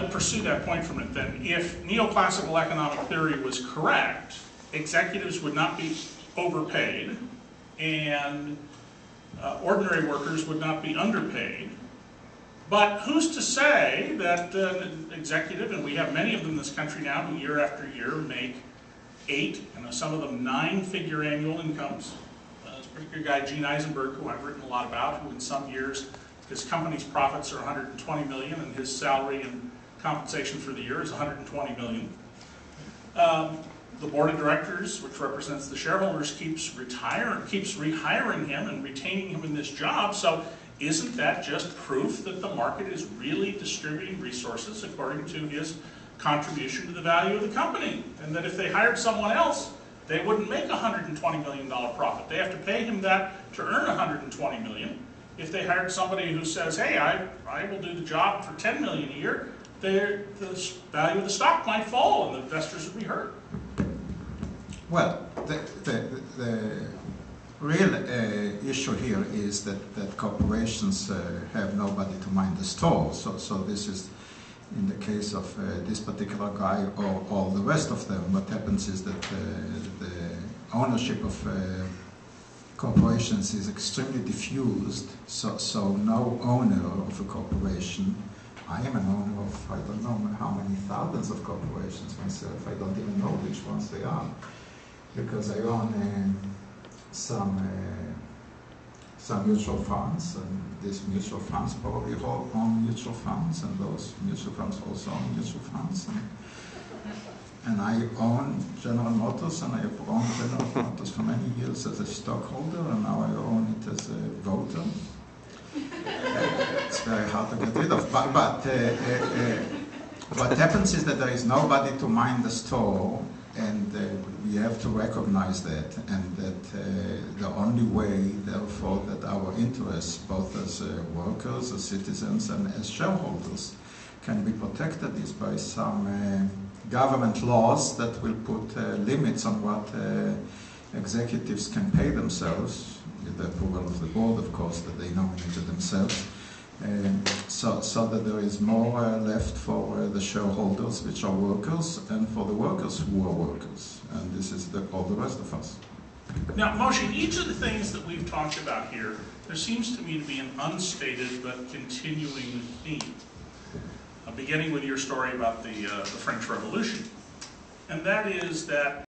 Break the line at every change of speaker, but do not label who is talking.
to pursue that point from it then. If neoclassical economic theory was correct, executives would not be overpaid, and ordinary workers would not be underpaid. But who's to say that an executive, and we have many of them in this country now who year after year make 8, and some of them 9-figure annual incomes. There's a particular guy, Gene Eisenberg, who I've written a lot about, who in some years his company's profits are 120 million and his salary and compensation for the year is 120 million. The board of directors, which represents the shareholders, keeps rehiring him and retaining him in this job. So isn't that just proof that the market is really distributing resources according to his contribution to the value of the company? And that if they hired someone else, they wouldn't make a $120 million profit. They have to pay him that to earn $120 million. If they hired somebody who says, hey, I will do the job for $10 million a year, the value of the stock might fall and the investors would be hurt.
Well, the real issue here is that corporations have nobody to mind the store. So this is in the case of this particular guy or all the rest of them. What happens is that the ownership of corporations is extremely diffused. So no owner of a corporation. I am an owner of I don't know how many thousands of corporations myself. I don't even know which ones they are, because I own some mutual funds, and these mutual funds probably all own mutual funds, and those mutual funds also own mutual funds. And I own General Motors, and I have owned General Motors for many years as a stockholder, and now I own it as a voter. It's very hard to get rid of. But what happens is that there is nobody to mind the store, and we have to recognize that, and that the only way, therefore, that our interests, both as workers, as citizens, and as shareholders, can be protected is by some government laws that will put limits on what executives can pay themselves, with the approval of the board, of course, that they nominated themselves. So that there is more left for the shareholders, which are workers, and for the workers who are workers. And this is all the rest of us.
Now, Moshe, each of the things that we've talked about here, there seems to me to be an unstated but continuing theme, beginning with your story about the French Revolution. And that is that